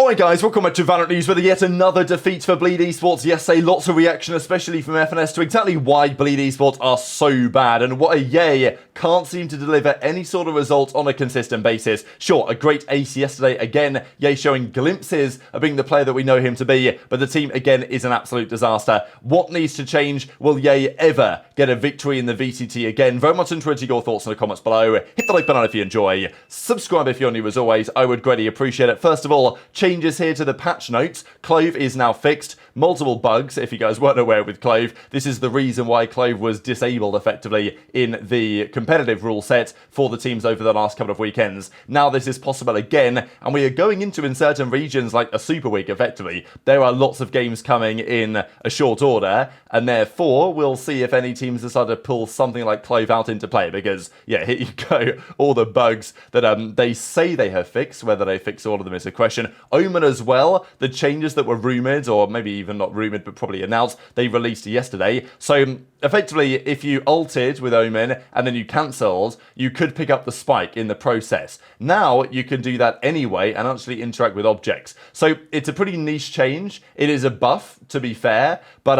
Alright guys, welcome back to VALORANT News with yet another defeat for Bleed Esports. Yesterday, lots of reaction, especially from FNS, to exactly why Bleed Esports are so bad and why Yay can't seem to deliver any sort of results on a consistent basis. Sure, a great ace yesterday, again, Yay showing glimpses of being the player that we know him to be, but the team again is an absolute disaster. What needs to change? Will Yay ever get a victory in the VCT again? Very much into your thoughts in the comments below. Hit the like button if you enjoy. Subscribe if you're new as always, I would greatly appreciate it. First of all, changes here to the patch notes. Clove is now fixed. Multiple bugs, if you guys weren't aware with Clove. This is the reason why Clove was disabled effectively in the competitive rule set for the teams over the last couple of weekends. Now this is possible again, and we are going into in certain regions like a Super Week effectively. There are lots of games coming in a short order, and therefore we'll see if any teams decide to pull something like Clove out into play, because yeah, here you go, all the bugs that they say they have fixed. Whether they fix all of them is a question. Omen as well, the changes that were rumoured, or maybe even not rumoured but probably announced, they released yesterday. So effectively, if you ulted with Omen and then you cancelled, you could pick up the spike in the process. Now you can do that anyway and actually interact with objects. So it's a pretty niche change. It is a buff, to be fair, but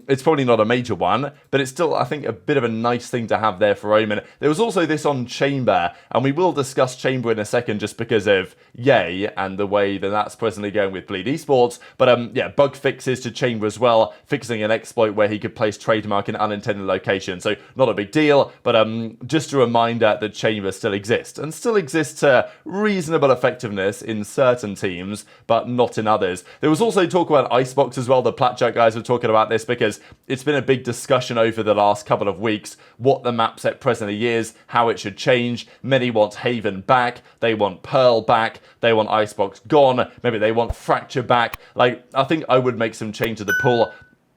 it's probably not a major one, but it's still, I think, a bit of a nice thing to have there for Omen. There was also this on Chamber, and we will discuss Chamber in a second just because of Yay and the way that that's presently going with Bleed Esports. But yeah, bug fixes to Chamber as well, fixing an exploit where he could place trademark in unintended location. So not a big deal, but just a reminder that Chamber still exists, and still exists to reasonable effectiveness in certain teams, but not in others. There was also talk about Icebox as well. The Platjack guys were talking about this because it's been a big discussion over the last couple of weeks, what the map set presently is, how it should change. Many want Haven back, they want Pearl back, they want Icebox gone, maybe they want Fracture back. Like, I think I would make some change to the pool.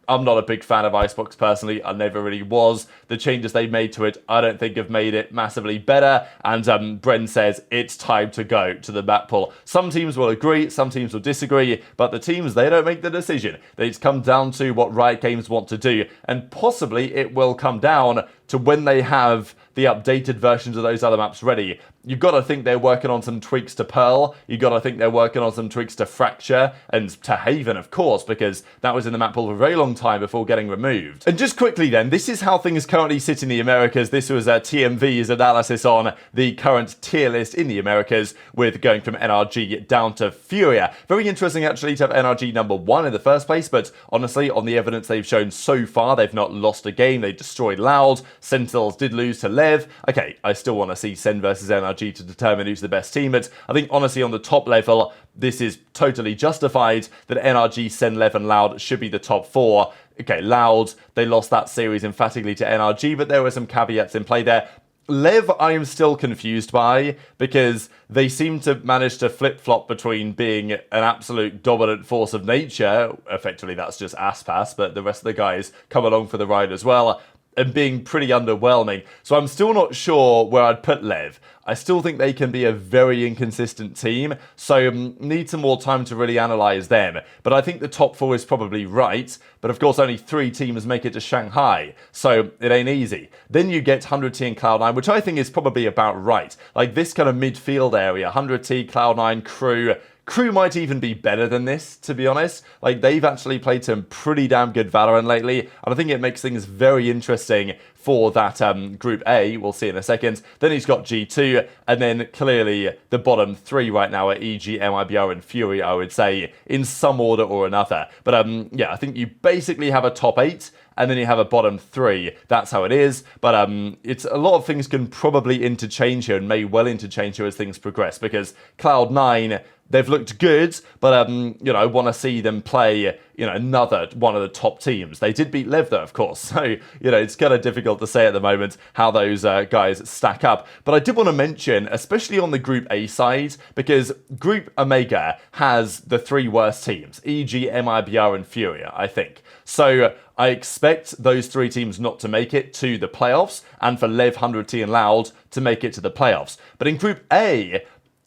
I'm not a big fan of Icebox personally, I never really was. The changes they made to it, I don't think have made it massively better, and Bren says it's time to go to the map pool. Some teams will agree, some teams will disagree, but the teams, they don't make the decision. It's come down to what Riot Games want to do, and possibly it will come down to when they have the updated versions of those other maps ready. You've got to think they're working on some tweaks to Pearl, you've got to think they're working on some tweaks to Fracture, and to Haven, of course, because that was in the map pool for a very long time before getting removed. And just quickly then, this is how things currently sit in the Americas. This was TMV's analysis on the current tier list in the Americas, with going from NRG down to Furia. Very interesting actually to have NRG number 1 in the first place, but honestly, on the evidence they've shown so far, they've not lost a game. They destroyed Loud, Sentinels did lose to Lev. Okay, I still want to see Sen versus NRG to determine who's the best team, but I think honestly on the top level, this is totally justified that NRG, Sen, Lev and Loud should be the top 4. Okay, Loud, they lost that series emphatically to NRG, but there were some caveats in play there. Lev, I am still confused by, because they seem to manage to flip-flop between being an absolute dominant force of nature, effectively that's just Aspas, but the rest of the guys come along for the ride as well, and being pretty underwhelming. So I'm still not sure where I'd put Lev. I still think they can be a very inconsistent team, so need some more time to really analyse them. But I think the top 4 is probably right, but of course only 3 teams make it to Shanghai, so it ain't easy. Then you get 100T and Cloud9, which I think is probably about right. Like this kind of midfield area, 100T, Cloud9, Crew. Crew might even be better than this, to be honest. Like, they've actually played some pretty damn good Valorant lately, and I think it makes things very interesting for that Group A. We'll see in a second. Then he's got G2, and then clearly the bottom 3 right now are EG, MIBR, and Fury, I would say, in some order or another. But yeah, I think you basically have a top 8, and then you have a bottom 3. That's how it is. But it's a lot of things can probably interchange here, and may well interchange here as things progress, because Cloud9, they've looked good, but, you know, I want to see them play, you know, another one of the top teams. They did beat Lev, though, of course. So, you know, it's kind of difficult to say at the moment how those guys stack up. But I did want to mention, especially on the Group A side, because Group Omega has the 3 worst teams, EG, MIBR, and Furia, I think. So I expect those 3 teams not to make it to the playoffs, and for Lev, 100T, and Loud to make it to the playoffs. But in Group A,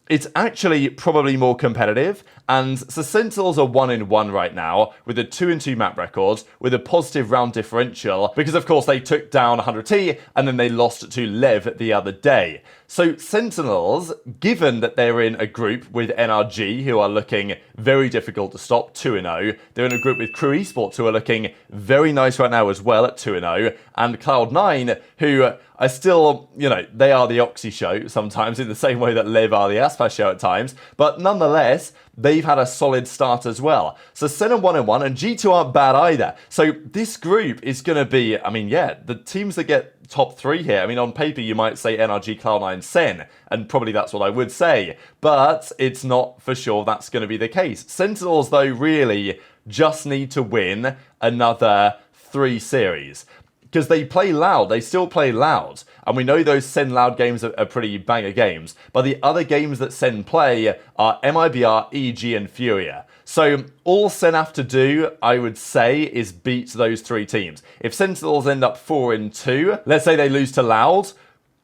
it's actually probably more competitive, and the Sentinels are 1-1 right now, with a 2-2 map record, with a positive round differential, because of course they took down 100T, and then they lost to Lev the other day. So Sentinels, given that they're in a group with NRG, who are looking very difficult to stop, 2-0. They're in a group with Crew Esports, who are looking very nice right now as well at 2-0. And Cloud9, who are still, you know, they are the Oxy show sometimes in the same way that Liv are the Aspas show at times. But nonetheless, they've had a solid start as well. So Sen are 1-1 and G2 aren't bad either. So this group is going to be, I mean, yeah, the teams that get top 3 here. I mean, on paper, you might say NRG, Cloud9, Sen, and probably that's what I would say. But it's not for sure that's going to be the case. Sentinels, though, really just need to win another 3 series. Because they play loud, they still play loud. And we know those Sen loud games are pretty banger games. But the other games that Sen play are MIBR, EG, and Furia. So all Sen have to do, I would say, is beat those 3 teams. If Sentinels end up 4-2, let's say they lose to Loud,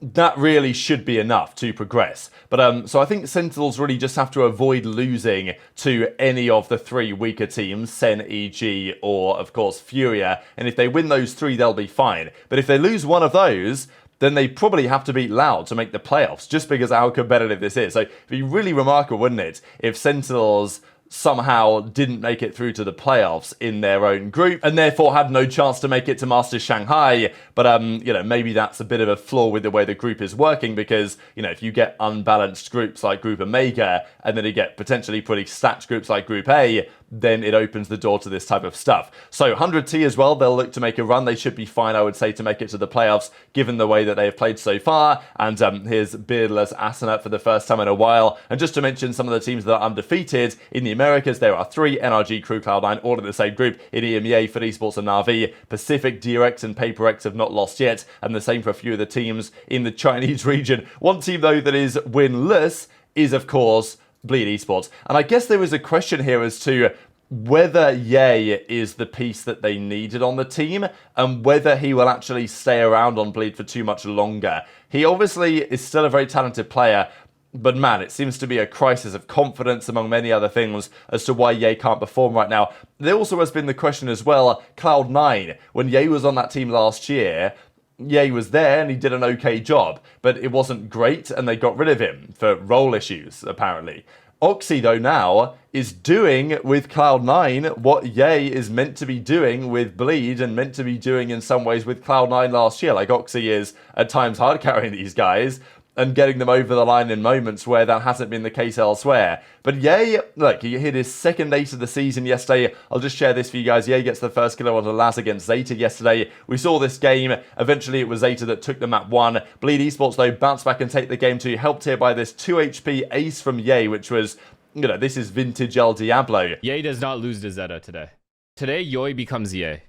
that really should be enough to progress. But so I think Sentinels really just have to avoid losing to any of the 3 weaker teams, Sen, EG, or of course Furia. And if they win those 3, they'll be fine. But if they lose one of those, then they probably have to beat Loud to make the playoffs, just because of how competitive this is. So it'd be really remarkable, wouldn't it, if Sentinels somehow didn't make it through to the playoffs in their own group and therefore had no chance to make it to Masters Shanghai. But, you know, maybe that's a bit of a flaw with the way the group is working because, you know, if you get unbalanced groups like Group Omega and then you get potentially pretty stacked groups like Group A, then it opens the door to this type of stuff. So 100T as well, they'll look to make a run. They should be fine, I would say, to make it to the playoffs, given the way that they have played so far. And here's Beardless Asana for the first time in a while. And just to mention some of the teams that are undefeated in the Americas, there are 3, NRG, Crew, Cloud9, all in the same group. In EMEA, for Esports and Na'Vi, Pacific, DRX, and PaperX have not lost yet. And the same for a few of the teams in the Chinese region. One team, though, that is winless is, of course, Bleed Esports. And I guess there was a question here as to whether Ye is the piece that they needed on the team and whether he will actually stay around on Bleed for too much longer. He obviously is still a very talented player, but man, it seems to be a crisis of confidence among many other things as to why Ye can't perform right now. There also has been the question as well, Cloud9, when Ye was on that team last year, Ye was there and he did an okay job, but it wasn't great and they got rid of him for role issues, apparently. Oxy, though, now is doing with Cloud9 what Ye is meant to be doing with Bleed and meant to be doing in some ways with Cloud9 last year. Like, Oxy is at times hard carrying these guys and getting them over the line in moments where that hasn't been the case elsewhere. But Ye, look, he hit his 2nd ace of the season yesterday. I'll just share this for you guys. Ye gets the first kill on Laz against Zeta yesterday. We saw this game. Eventually, it was Zeta that took the map 1. Bleed Esports, though, bounced back and take the game 2. Helped here by this 2 HP ace from Ye, which was, you know, this is vintage El Diablo. Ye does not lose to Zeta today. Today, Yoi becomes Ye.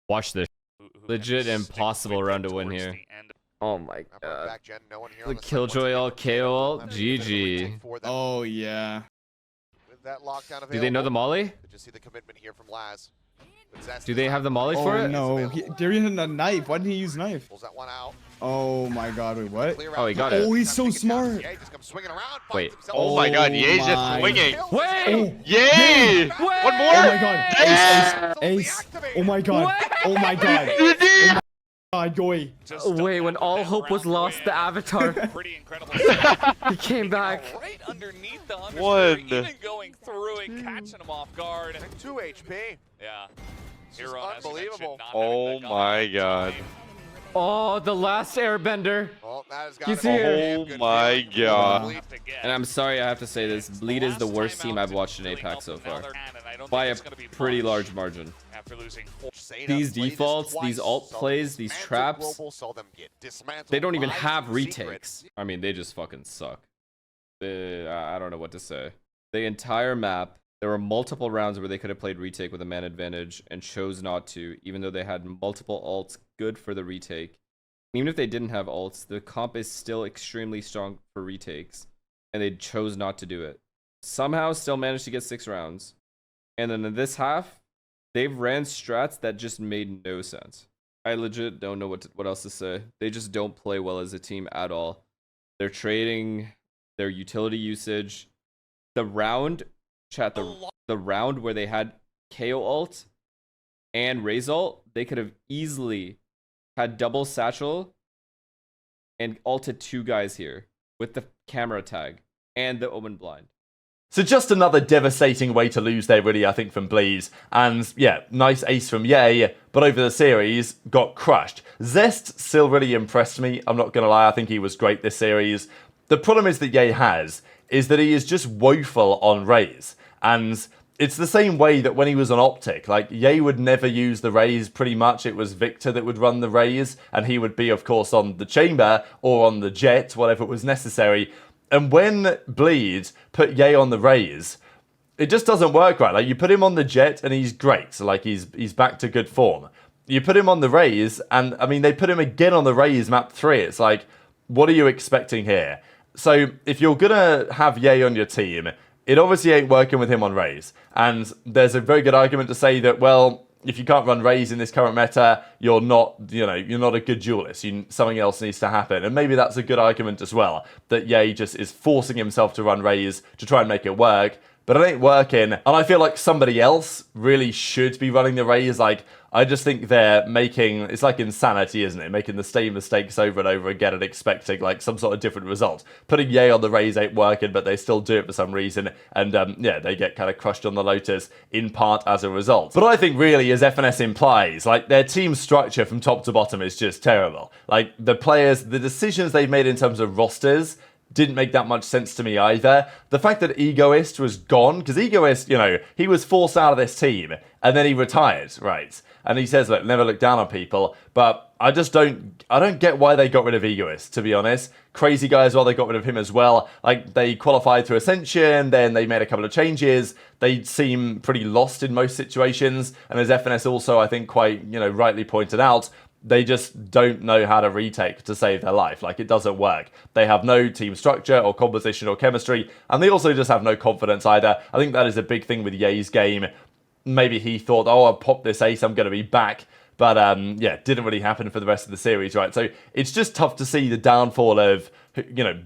Watch this. Legit impossible round to win here. Oh my god. The Killjoy all KO, GG. Oh yeah. Do they know the molly? Do they have the molly for it? No, they're using a knife. Why didn't he use knife? Oh my god, wait, what? Oh, he got it. Oh, he's so smart. Wait. Oh my god, Ye's just swinging. Wait! Yay! One more! Oh my god. Ace. Oh my god. Oh my god. Oh my god, Joy. Wait, when all hope was lost, the avatar. Pretty incredible. He came back. Right underneath the One. even going through it, catching him off guard. 2 HP. Yeah. Hero, unbelievable. Oh my god. Oh, the last airbender. Well, that has He's got here. Oh my god. And I'm sorry I have to say this, Bleed is the worst team I've watched in APAC so far. By a pretty large margin. These defaults, these alt plays, these traps, they don't even have retakes. I mean, they just fucking suck. I don't know what to say. The entire map, there were multiple rounds where they could have played retake with a man advantage and chose not to, even though they had multiple alts good for the retake. Even if they didn't have alts, the comp is still extremely strong for retakes, and they chose not to do it. Somehow still managed to get 6 rounds. And then in this half, they've ran strats that just made no sense. I legit don't know what else to say. They just don't play well as a team at all. They're trading their utility usage. The round, chat, the round where they had KO ult and Raze ult, they could have easily had double satchel and ulted 2 guys here. with the camera tag and the Omen blind. So just another devastating way to lose there, really, I think, from Bleeds. And yeah, nice ace from Ye, but over the series, got crushed. Zest still really impressed me. I'm not going to lie, I think he was great this series. The problem is that Ye has, is that he is just woeful on Raze. And it's the same way that when he was on Optic, like, Ye would never use the Raze pretty much. It was Victor that would run the Raze, and he would be, of course, on the Chamber or on the Jet, whatever was necessary. And when Bleed put Ye on the Raze, it just doesn't work right. Like, you put him on the Jet and he's great. So, like, he's back to good form. You put him on the Raze, and, I mean, they put him again on the Raze map 3. It's like, what are you expecting here? So, if you're going to have Ye on your team, it obviously ain't working with him on Raze. And there's a very good argument to say that, well, if you can't run Raze in this current meta, you're not, you're not a good duelist. Something else needs to happen. And maybe that's a good argument as well, that Ye just is forcing himself to run Raze to try and make it work. But it ain't working. And I feel like somebody else really should be running the Raze. Like, I just think they're making, it's like insanity, isn't it? Making the same mistakes over and over again and expecting like some sort of different result. Putting Ye on the Raze ain't working, but they still do it for some reason. And yeah, they get kind of crushed on the Lotus in part as a result. But I think really, as FNS implies, like their team structure from top to bottom is just terrible. Like the players, the decisions they've made in terms of rosters didn't make that much sense to me either. The fact that Egoist was gone, because Egoist, he was forced out of this team, and then he retired, right? And he says, look, never look down on people, but I don't get why they got rid of Egoist, to be honest. Crazy guy as well, they got rid of him as well. Like, they qualified through Ascension, then they made a couple of changes. They seem pretty lost in most situations, and as FNS also, I think, quite, rightly pointed out, they just don't know how to retake to save their life. Like, it doesn't work. They have no team structure or composition or chemistry, and they also just have no confidence either. I think that is a big thing with Ye's game. Maybe he thought, oh, I'll pop this ace, I'm going to be back. But, yeah, didn't really happen for the rest of the series, right? So it's just tough to see the downfall of,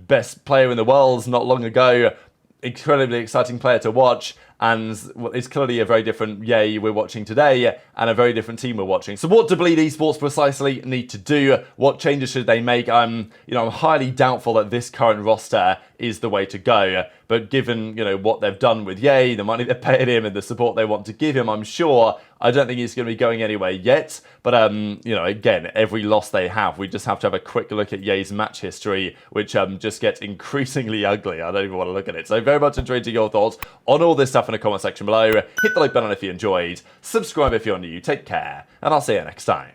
best player in the world not long ago, incredibly exciting player to watch, and it's clearly a very different Ye we're watching today, and a very different team we're watching. So what do Bleed Esports precisely need to do? What changes should they make? I'm highly doubtful that this current roster is the way to go. But given, what they've done with Ye, the money they're paying him, and the support they want to give him, I'm sure, I don't think he's going to be going anywhere yet. But, again, every loss they have, we just have to have a quick look at Ye's match history, which just gets increasingly ugly. I don't even want to look at it. So very much enjoyed your thoughts on all this stuff in the comment section below. Hit the like button if you enjoyed. Subscribe if you're new. Take care, and I'll see you next time.